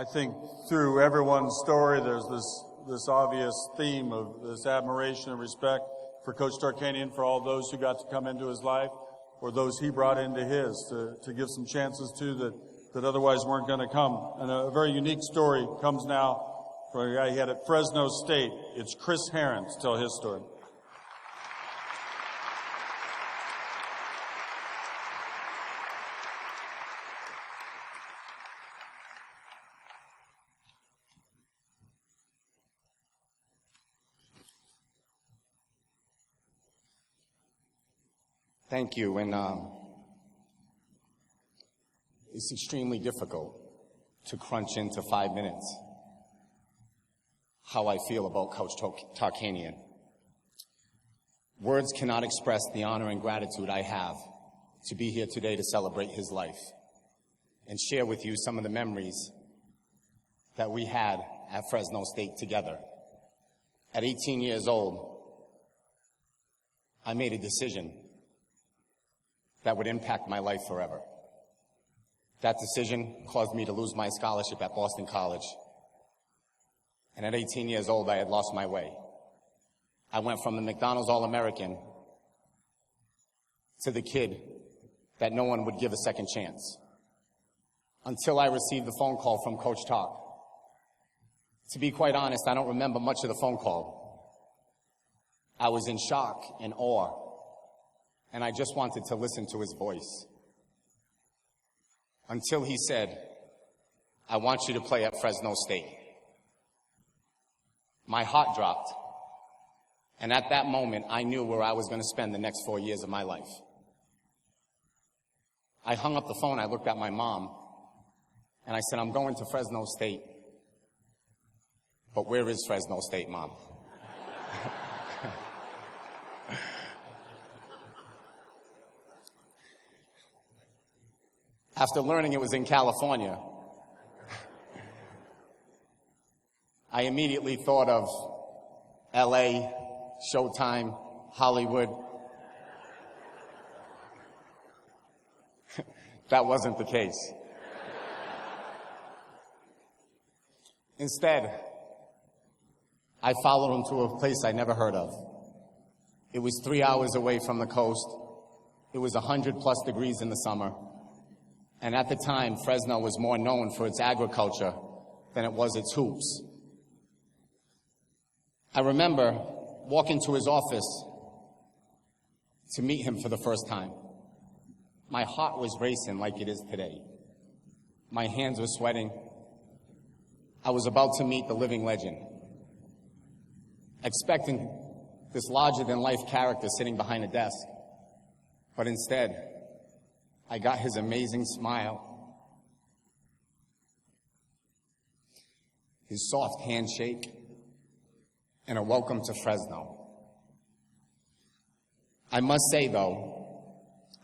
I think through everyone's story, there's this obvious theme of this admiration and respect for Coach Tarkanian, for all those who got to come into his life, or those he brought into his, to give some chances to that otherwise weren't going to come. And a very unique story comes now from a guy he had at Fresno State. It's Chris Herren to tell his story. Thank you, and it's extremely difficult to crunch into 5 minutes how I feel about Coach Tarkanian. Words cannot express the honor and gratitude I have to be here today to celebrate his life and share with you some of the memories that we had at Fresno State together. At 18 years old, I made a decision that would impact my life forever. That decision caused me to lose my scholarship at Boston College. And at 18 years old, I had lost my way. I went from the McDonald's All-American to the kid that no one would give a second chance. Until I received the phone call from Coach Tark. To be quite honest, I don't remember much of the phone call. I was in shock and awe, and I just wanted to listen to his voice. Until he said, "I want you to play at Fresno State." My heart dropped, and at that moment, I knew where I was going to spend the next 4 years of my life. I hung up the phone, I looked at my mom, and I said, "I'm going to Fresno State." "But where is Fresno State, Mom?" After learning it was in California, I immediately thought of LA, Showtime, Hollywood. That wasn't the case. Instead, I followed him to a place I never heard of. It was 3 hours away from the coast. It was 100+ degrees in the summer. And at the time, Fresno was more known for its agriculture than it was its hoops. I remember walking to his office to meet him for the first time. My heart was racing like it is today. My hands were sweating. I was about to meet the living legend, expecting this larger-than-life character sitting behind a desk. But instead, I got his amazing smile, his soft handshake, and a welcome to Fresno. I must say, though,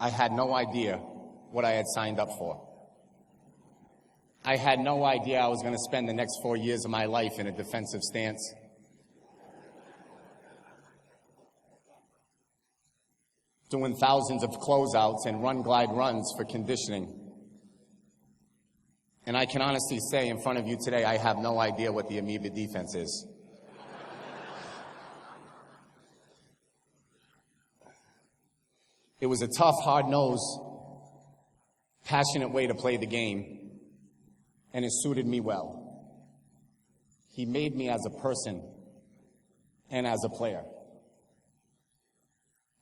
I had no idea what I had signed up for. I had no idea I was going to spend the next 4 years of my life in a defensive stance. Doing thousands of closeouts and run-glide runs for conditioning. And I can honestly say in front of you today, I have no idea what the amoeba defense is. It was a tough, hard-nosed, passionate way to play the game, and it suited me well. He made me as a person and as a player.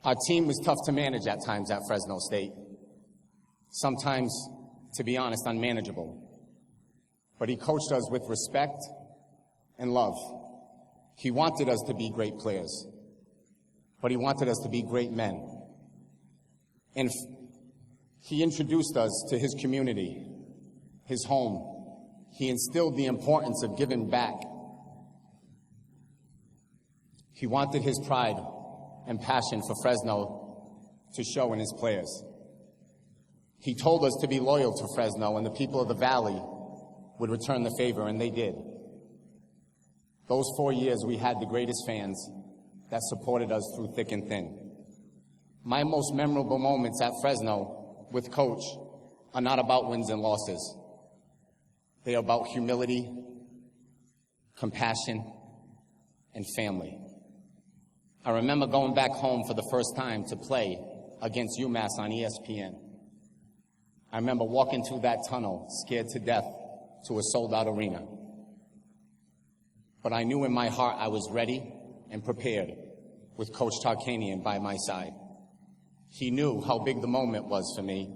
Our team was tough to manage at times at Fresno State. Sometimes, to be honest, unmanageable. But he coached us with respect and love. He wanted us to be great players, but he wanted us to be great men. And he introduced us to his community, his home. He instilled the importance of giving back. He wanted his pride and passion for Fresno to show in his players. He told us to be loyal to Fresno, and the people of the Valley would return the favor, and they did. Those 4 years, we had the greatest fans that supported us through thick and thin. My most memorable moments at Fresno with Coach are not about wins and losses. They are about humility, compassion, and family. I remember going back home for the first time to play against UMass on ESPN. I remember walking through that tunnel, scared to death, to a sold-out arena. But I knew in my heart I was ready and prepared with Coach Tarkanian by my side. He knew how big the moment was for me,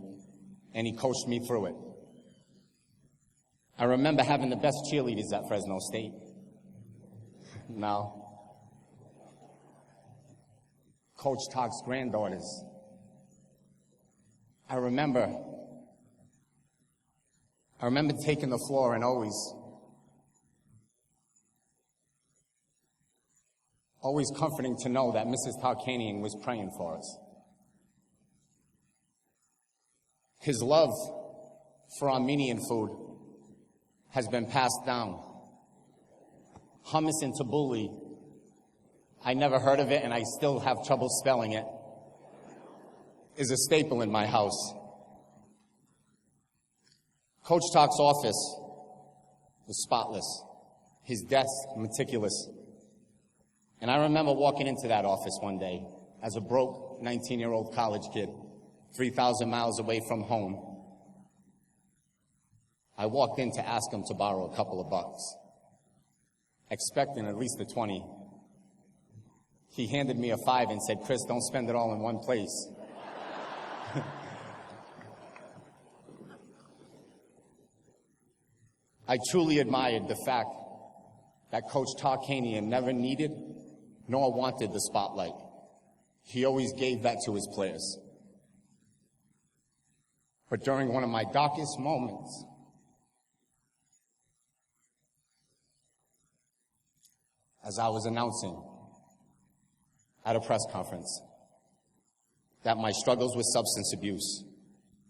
and he coached me through it. I remember having the best cheerleaders at Fresno State. Now, Coach Tark's granddaughters. I remember taking the floor and always comforting to know that Mrs. Tarkanian was praying for us. His love for Armenian food has been passed down. Hummus and tabbouleh, I never heard of it and I still have trouble spelling it, is a staple in my house. Coach Tark's office was spotless, his desk meticulous. And I remember walking into that office one day as a broke 19-year-old college kid, 3,000 miles away from home. I walked in to ask him to borrow a couple of bucks, expecting at least a 20. He handed me a 5 and said, "Chris, don't spend it all in one place." I truly admired the fact that Coach Tarkanian never needed nor wanted the spotlight. He always gave that to his players. But during one of my darkest moments, as I was announcing at a press conference that my struggles with substance abuse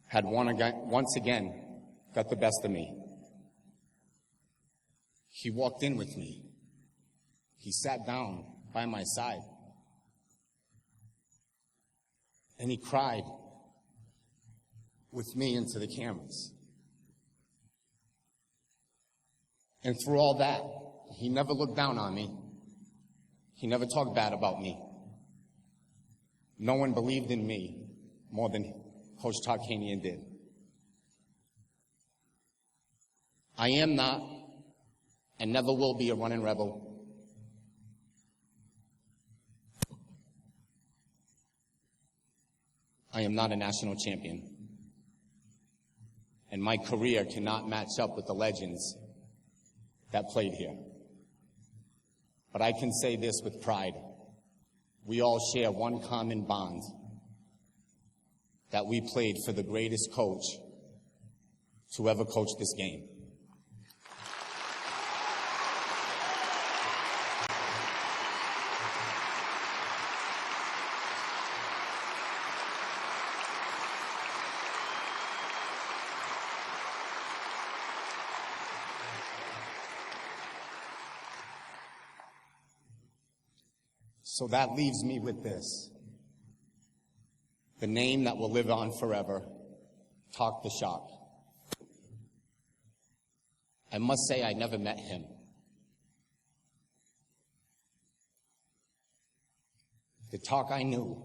had once again got the best of me, he walked in with me. He sat down by my side. And he cried with me into the cameras. And through all that, he never looked down on me. He never talked bad about me. No one believed in me more than Coach Tarkanian did. I am not and never will be a running rebel. I am not a national champion. And my career cannot match up with the legends that played here. But I can say this with pride. We all share one common bond, that we played for the greatest coach to ever coach this game. So that leaves me with this. The name that will live on forever, Tark the Shark. I must say I never met him. The Tark I knew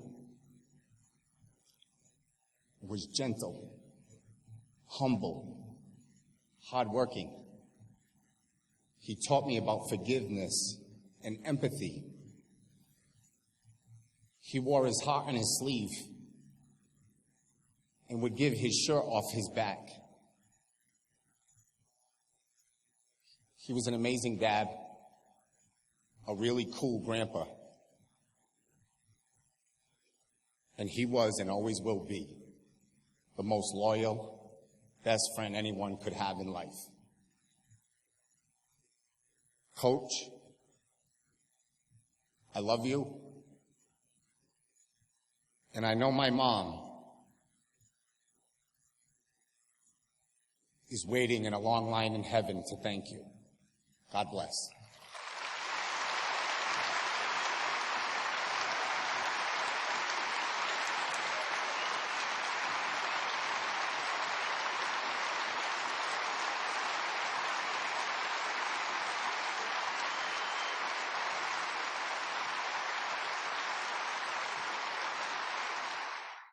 was gentle, humble, hardworking. He taught me about forgiveness and empathy. He wore his heart on his sleeve and would give his shirt off his back. He was an amazing dad, a really cool grandpa. And he was and always will be the most loyal, best friend anyone could have in life. Coach, I love you. And I know my mom is waiting in a long line in heaven to thank you. God bless.